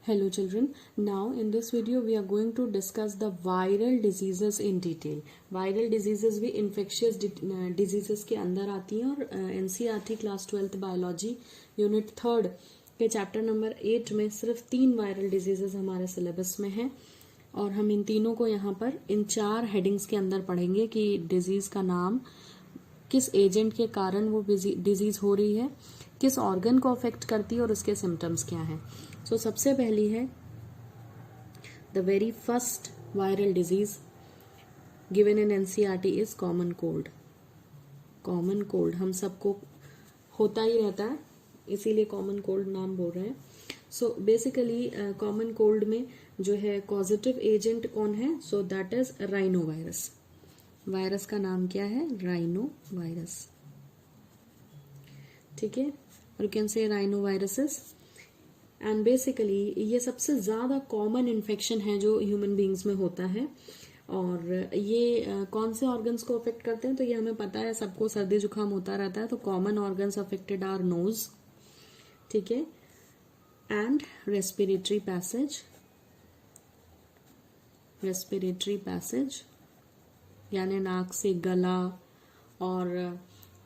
Hello children, now in this video we are going to discuss the viral diseases in detail. Viral diseases भी infectious diseases के अंदर आती हैं और NCERT class 12th biology unit 3rd के chapter number 8 में सिर्फ 3 viral diseases हमारे सिलेबस में हैं और हम इन तीनों को यहाँ पर इन 4 हेडिंग्स के अंदर पढ़ेंगे कि डिजीज का नाम, किस एजेंट के कारण वो डिजीज हो रही है, किस ऑर्गन को अफेक्ट करती है और उसके सिम्टम्स क्या हैं। सो सबसे पहली है the very first viral disease given in NCERT is common cold. Common cold हम सबको होता ही रहता है, इसीलिए कॉमन कोल्ड नाम बोल रहे हैं। सो बेसिकली कॉमन कोल्ड में जो है कॉजेटिव एजेंट कौन है? So that is rhino virus. Virus का नाम क्या है? Rhino virus. ठीक है, और you can say rhino viruses. And basically ये सबसे ज़्यादा कॉमन इन्फेक्शन है जो ह्यूमन बींग्स में होता है। और ये कौन से ऑर्गन्स को अफेक्ट करते हैं? तो ये हमें पता है, सबको सर्दी जुकाम होता रहता है, तो common organs affected are knows, ठीक है, and respiratory passage. Respiratory passage यानी नाक से गला, और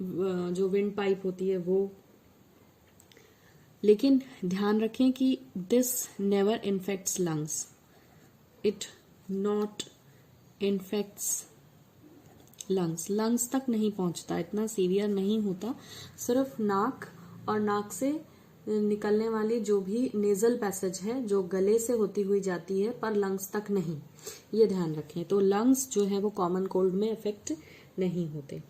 जो विंड पाइप होती है वो। लेकिन ध्यान रखें कि this never infects lungs, it not infects lungs. Lungs तक नहीं पहुंचता, इतना सीवियर नहीं होता, सिर्फ नाक और नाक से निकलने वाली जो भी नेजल पैसेज है जो गले से होती हुई जाती है, पर लंग्स तक नहीं, ये ध्यान रखें। तो लंग्स जो है वो कॉमन कोल्ड में इफेक्ट नहीं होते।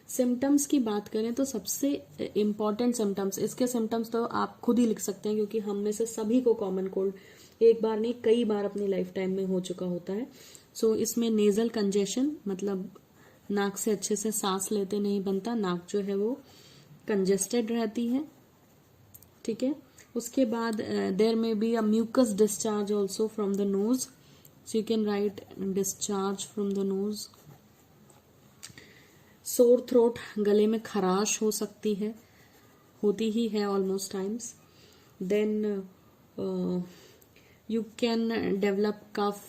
सिम्टम्स की बात करें तो सबसे इम्पॉर्टेंट सिम्टम्स, इसके सिम्टम्स तो आप खुद ही लिख सकते हैं क्योंकि हम में से सभी को कॉमन कोल्ड एक बार नहीं कई बार अपनी लाइफ टाइम में हो चुका होता है। सो इसमें नेजल कंजेशन, मतलब नाक से अच्छे से सांस लेते नहीं बनता, नाक जो है वो कंजेस्टेड रहती है, ठीक है। उसके बाद there may be a mucus discharge also from the nose, so you can write discharge from the nose. Sore throat, गले में खराश हो सकती है, होती ही है almost times. Then you can develop cough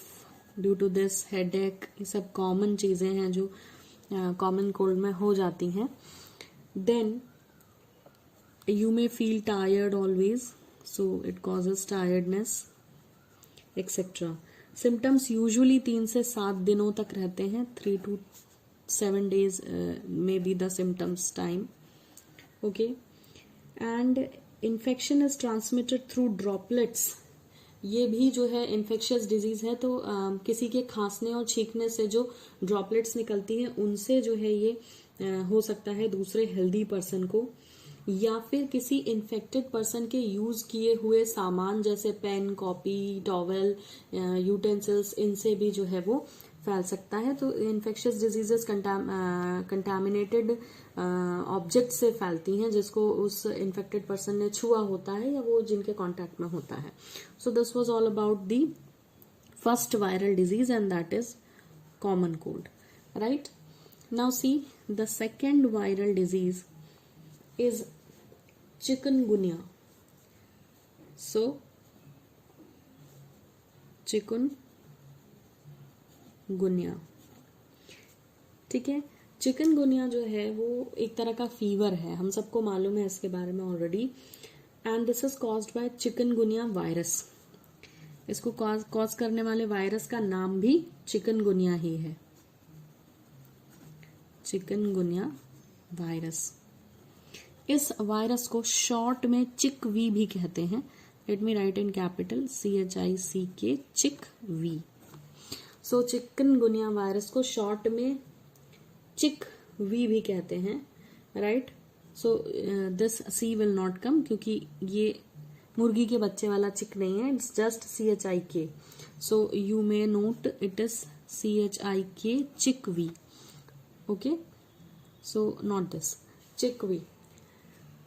due to this, headache, ये सब कॉमन चीजें हैं जो कॉमन कोल्ड में हो जाती हैं। Then you may feel tired always, so it causes tiredness etc. symptoms usually 3 से 7 दिनों तक रहते हैं, 3 to 7 days may be the symptoms time, okay. and infection is transmitted through droplets. ये भी जो है इन्फेक्शियस डिजीज है, तो किसी के खांसने और छींकने से जो ड्रॉपलेट्स निकलती हैं उनसे जो है ये हो सकता है दूसरे हेल्दी पर्सन को, या फिर किसी इन्फेक्टेड पर्सन के यूज किए हुए सामान जैसे पेन, कॉपी, टॉवेल, यूटेंसिल्स, इनसे भी जो है वो फैल सकता है। तो इन्फेक्शियस डिजीजेस कंटामिनेटेड ऑब्जेक्ट से फैलती हैं जिसको उस इन्फेक्टेड पर्सन ने छुआ होता है या वो जिनके कांटेक्ट में होता है। So this was all about the first viral disease and that is common cold, right. Now see the second viral disease is chikungunya. So chikungunya, ठीक है। चिकनगुनिया जो है वो एक तरह का फीवर है, हम सबको मालूम है इसके बारे में already. And this is caused by chikungunya virus. इसको कॉज करने वाले वायरस का नाम भी चिकनगुनिया ही है, चिकनगुनिया वायरस। इस वायरस को शॉर्ट में चिक वी भी कहते हैं। Let me write in capital CHICK, chik V. So chikungunya virus को शॉर्ट में चिक वी भी कहते हैं, right. So this C will not come क्योंकि ये मुर्गी के बच्चे वाला चिक नहीं है, it's just CHIK। So you may note it is CHIK, chik V, okay. So not this, chik V.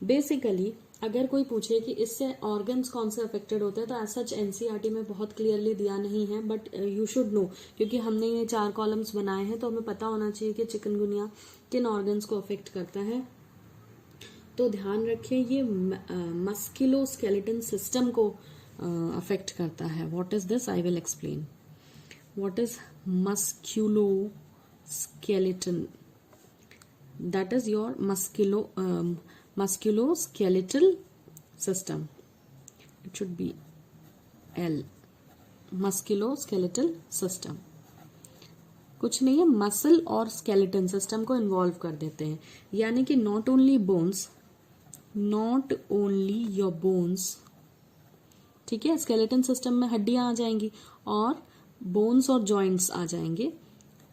Basically अगर कोई पूछे कि इससे ऑर्गन्स कौन से अफेक्टेड होते हैं, तो एज सच एनसीईआरटी में बहुत क्लियरली दिया नहीं है, बट यू शुड नो, क्योंकि हमने ये 4 कॉलम्स बनाए हैं तो हमें पता होना चाहिए कि चिकनगुनिया किन ऑर्गन्स को अफेक्ट करता है। तो ध्यान रखें, ये मस्कुलोस्केलेटन सिस्टम को अफेक्ट करता है. What is this? I will explain. What is musculoskeletal? That is your musculoskeletal system. It should be L. Musculoskeletal system. कुछ नहीं है, मसल और स्केलेटन सिस्टम को इन्वॉल्व कर देते हैं. यानी कि नॉट ओनली योर बोन्स, ठीक है, स्केलेटन सिस्टम में हड्डियां आ जाएंगी और बोन्स और जॉइंट्स आ जाएंगे.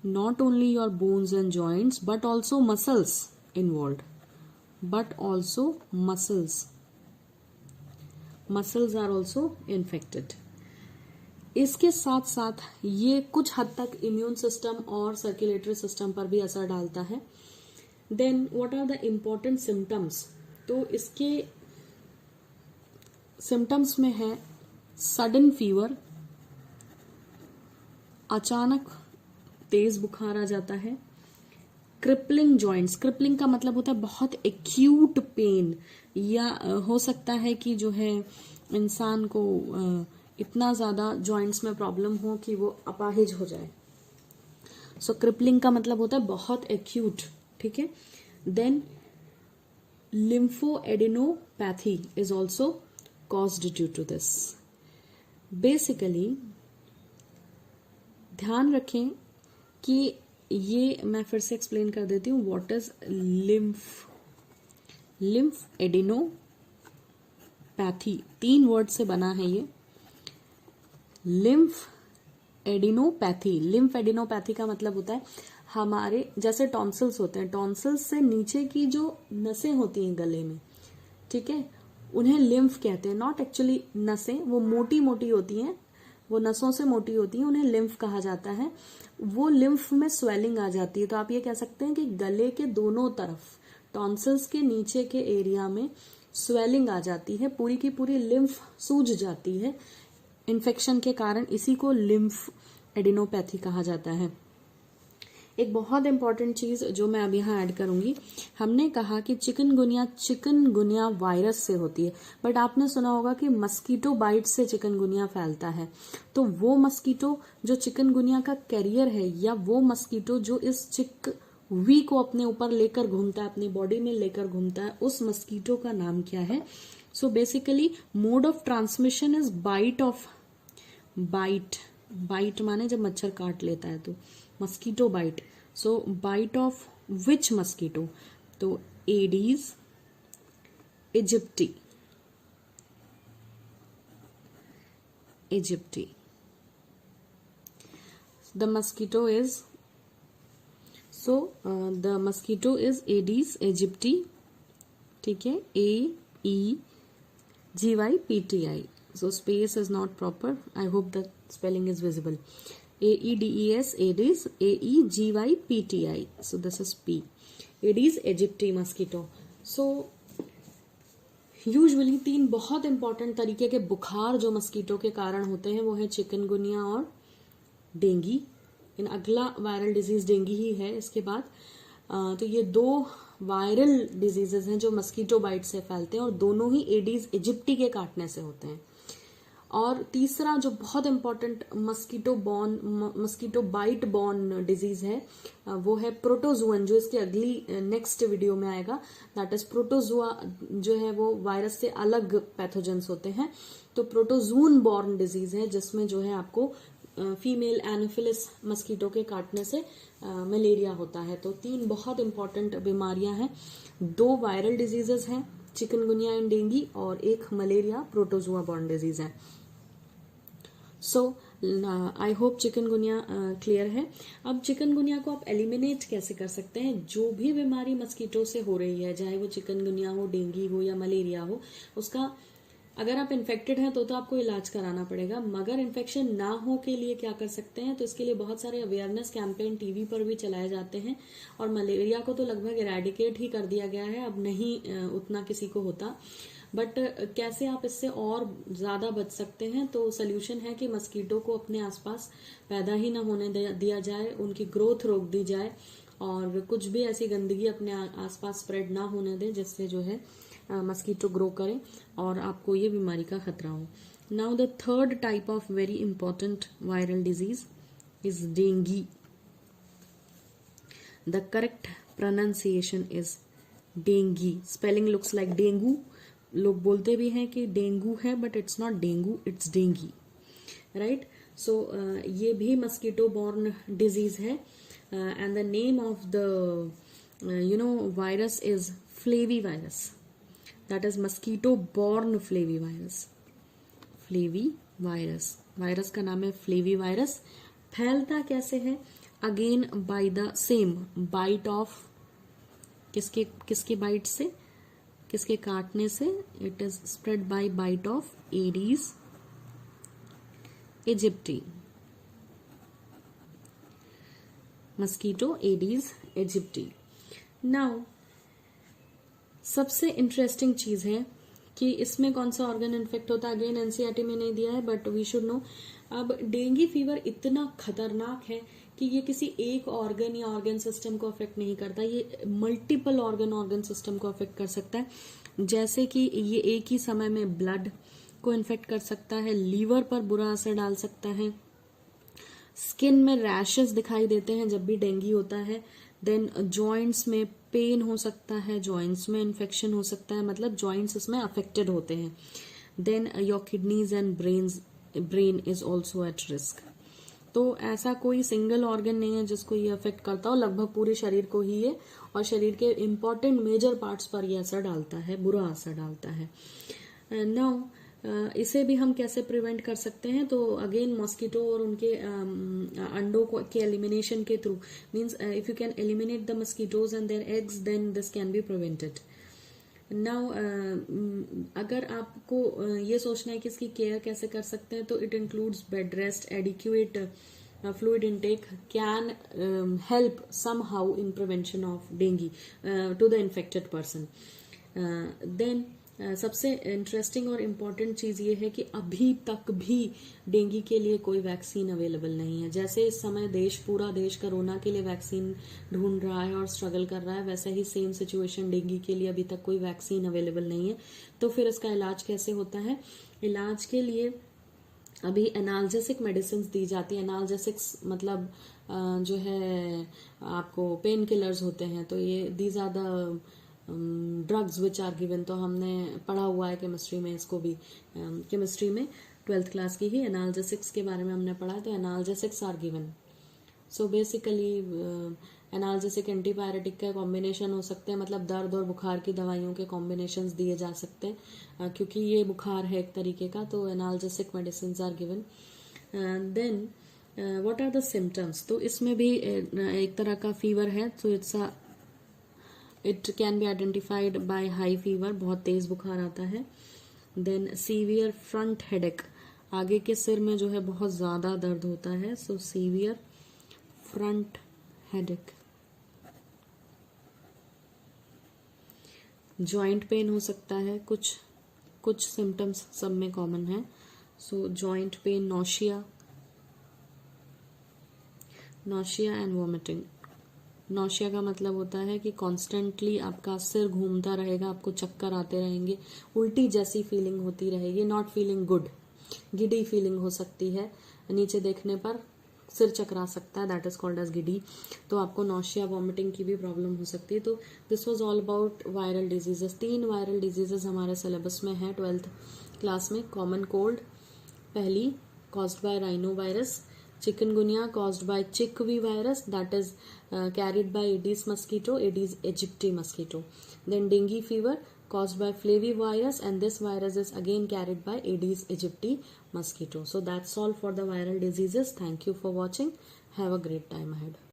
Not only your bones and joints but also muscles involve, muscles are also infected. इसके साथ साथ ये कुछ हद तक इम्यून सिस्टम और सर्कुलेटरी सिस्टम पर भी असर डालता है. Then what are the important symptoms? तो इसके सिम्टम्स में है सडन फीवर, अचानक तेज बुखार आ जाता है. क्रिपलिंग जॉइंट्स, क्रिपलिंग का मतलब होता है बहुत एक्यूट पेन, या हो सकता है कि जो है इंसान को इतना ज्यादा जॉइंट्स में प्रॉब्लम हो कि वो अपाहिज हो जाए. सो क्रिपलिंग का मतलब होता है बहुत एक्यूट, ठीक है. Then lymphoadenopathy is also caused due to this. Basically ध्यान रखें कि ये मैं फिर से एक्सप्लेन कर देती हूँ. What is lymphadenopathy? 3 वर्ड से बना है ये. lymphadenopathy का मतलब होता है हमारे जैसे टॉन्सिल्स होते हैं, टॉन्सिल्स से नीचे की जो नसें होती हैं गले में, ठीक है, उन्हें लिम्फ कहते हैं. नॉट एक्चुअली नसें, वो मोटी मोटी होती हैं, वो नसों से मोटी होती हैं, उन्हें लिम्फ कहा जाता है. वो लिम्फ में स्वेलिंग आ जाती है. तो आप ये कह सकते हैं कि गले के दोनों तरफ टॉन्सिल्स के नीचे के एरिया में स्वेलिंग आ जाती है, पूरी की पूरी लिम्फ सूज जाती है इन्फेक्शन के कारण. इसी को लिम्फ एडिनोपैथी कहा जाता है. एक बहुत इंपॉर्टेंट चीज जो मैं अब यहाँ ऐड करूंगी, हमने कहा कि चिकनगुनिया वायरस से होती है, बट आपने सुना होगा कि मस्कीटो बाइट से चिकनगुनिया फैलता है. तो वो मस्कीटो जो चिकनगुनिया का कैरियर है, या वो मस्कीटो जो इस चिकवी को अपने ऊपर लेकर घूमता है, अपनी बॉडी में लेकर घूमता है, उस मस्कीटो का नाम क्या है? So basically mode of transmission is bite माने जब मच्छर काट लेता है, तो mosquito bite. So bite of which mosquito? तो Aedes aegypti. The mosquito is Aedes aegypti, ठीक है, AEGYPTI. So space is not proper. I hope the spelling is visible. AEDES, Aedes, AEGYPTI. So this is P. Aedes aegypti mosquito. So usually 3 बहुत important तरीके के बुखार जो mosquito के कारण होते हैं वो है चिकनगुनिया और डेंगी. इन अगला वायरल डिजीज डेंगी ही है इसके बाद. तो ये 2 वायरल डिजीजेस हैं जो मस्कीटो बाइट से फैलते हैं और दोनों ही एडीज इजिप्टी के काटने से होते हैं. और तीसरा जो बहुत important mosquito bite born disease है वो है प्रोटोजुअन, जो इसके अगली नेक्स्ट वीडियो में आएगा. दैट इज प्रोटोजुआ जो है वो वायरस से अलग पैथोजेंस होते हैं. तो प्रोटोजून बॉर्न डिजीज है जिसमें जो है आपको फीमेल एनोफिलिस मस्कीटो के काटने से मलेरिया होता है. तो 3 बहुत इंपॉर्टेंट बीमारियां हैं. 2 वायरल डिजीजेस हैं, चिकनगुनिया एंड डेंगी, और एक मलेरिया प्रोटोजुआ बॉर्न डिजीज है. सो आई होप चिकनगुनिया क्लियर है. अब चिकनगुनिया को आप एलिमिनेट कैसे कर सकते हैं? जो भी बीमारी मस्कीटो से हो रही है, चाहे वो चिकनगुनिया हो, डेंगी हो या मलेरिया हो, उसका अगर आप इन्फेक्टेड हैं तो आपको इलाज कराना पड़ेगा. मगर इन्फेक्शन ना हो के लिए क्या कर सकते हैं? तो इसके लिए बहुत सारे अवेयरनेस कैंपेन टीवी पर भी चलाए जाते हैं. और मलेरिया को तो लगभग इरेडिकेट ही कर दिया गया है, अब नहीं उतना किसी को होता. बट कैसे आप इससे और ज्यादा बच सकते हैं? तो सोल्यूशन है कि मस्कीटो को अपने आसपास पैदा ही ना होने दिया जाए, उनकी ग्रोथ रोक दी जाए, और कुछ भी ऐसी गंदगी अपने आसपास स्प्रेड ना होने दें जिससे जो है मस्कीटो ग्रो करें और आपको ये बीमारी का खतरा हो. Now the third type of very important viral disease is dengue. The correct pronunciation is dengue. Spelling looks like dengue. लोग बोलते भी हैं कि डेंगू है, but it's not dengue, it's dengue, right. So ये भी मस्कीटो बॉर्न डिजीज है, and the name of the virus is flavivirus. That is mosquito borne flavivirus. Flavivirus, virus का नाम है फ्लेवी वायरस. फैलता कैसे है? Again by the same bite of, किसके बाइट से, किसके काटने से? It is spread by bite of Aedes aegypti. Mosquito Aedes aegypti. Now सबसे इंटरेस्टिंग चीज है कि इसमें कौन सा ऑर्गन इन्फेक्ट होता है. अगेन एनसीईआरटी में नहीं दिया है, बट वी शुड नो. अब डेंगू फीवर इतना खतरनाक है कि ये किसी एक ऑर्गन या ऑर्गन सिस्टम को अफेक्ट नहीं करता, ये मल्टीपल ऑर्गन सिस्टम को अफेक्ट कर सकता है. जैसे कि ये एक ही समय में ब्लड को इन्फेक्ट कर सकता है, लीवर पर बुरा असर डाल सकता है, स्किन में रैशेस दिखाई देते हैं जब भी डेंगू होता है. देन जॉइंट्स में पेन हो सकता है, जॉइंट्स में इन्फेक्शन हो सकता है, मतलब जॉइंट्स इसमें अफेक्टेड होते हैं. Then your kidneys and brain is also at risk. तो ऐसा कोई सिंगल ऑर्गन नहीं है जिसको ये अफेक्ट करता हो, लगभग पूरे शरीर को ही ये, और शरीर के इंपॉर्टेंट मेजर पार्ट्स पर ये असर डालता है, बुरा असर डालता है. नाउ इसे भी हम कैसे प्रिवेंट कर सकते हैं? तो अगेन मॉस्किटो और उनके अंडों को के एलिमिनेशन के through, means if you can eliminate the mosquitoes and their eggs, then this can be prevented. Now अगर आपको ये सोचना है कि इसकी केयर कैसे कर सकते हैं, तो it includes bed rest, adequate fluid intake can help somehow in prevention of dengue to the infected person. Then सबसे इंटरेस्टिंग और इम्पॉर्टेंट चीज ये है कि अभी तक भी डेंगू के लिए कोई वैक्सीन अवेलेबल नहीं है. जैसे इस समय पूरा देश कोरोना के लिए वैक्सीन ढूंढ रहा है और स्ट्रगल कर रहा है, वैसा ही सेम सिचुएशन डेंगू के लिए अभी तक कोई वैक्सीन अवेलेबल नहीं है. तो फिर इसका इलाज कैसे होता है? इलाज के लिए अभी एनाल्जेसिक मेडिसिन दी जाती है. एनाल्जेसिक्स मतलब जो है आपको पेन किलर्स होते हैं, तो ये these are the drugs which are given. तो हमने पढ़ा हुआ है केमिस्ट्री में, इसको भी केमिस्ट्री में 12th क्लास की ही एनाल्जेसिक्स के बारे में हमने पढ़ा. तो analgesics are given. So basically analgesic antibiotic का कॉम्बिनेशन हो सकते हैं, मतलब दर्द और बुखार की दवाइयों के कॉम्बिनेशंस दिए जा सकते हैं, क्योंकि ये बुखार है एक तरीके का. तो analgesic medicine are given. Then what are the symptoms? तो इसमें भी एक तरह का फीवर है. तो it can be identified by high fever, बहुत तेज बुखार आता है. देन सीवियर फ्रंट हेडेक, आगे के सिर में जो है बहुत ज्यादा दर्द होता है. So severe front headache. Joint pain हो सकता है, कुछ सिम्टम्स सब में कॉमन है. So joint pain, nausea and vomiting. Nausea का मतलब होता है कि कॉन्स्टेंटली आपका सिर घूमता रहेगा, आपको चक्कर आते रहेंगे, उल्टी जैसी फीलिंग होती रहेगी, not feeling good, giddy feeling हो सकती है, नीचे देखने पर सिर चकरा सकता है, that is called as giddy. तो आपको नौशिया वॉमिटिंग की भी प्रॉब्लम हो सकती है. तो this was all about viral diseases. 3 viral diseases हमारे सिलेबस में है 12th क्लास में. कॉमन कोल्ड पहली, caused by rhino virus. Chikungunya caused by chickpea virus, that is carried by Aedes mosquito, Aedes aegypti mosquito. Then dengue fever caused by flavivirus, and this virus is again carried by Aedes aegypti mosquito. So that's all for the viral diseases. Thank you for watching. Have a great time ahead.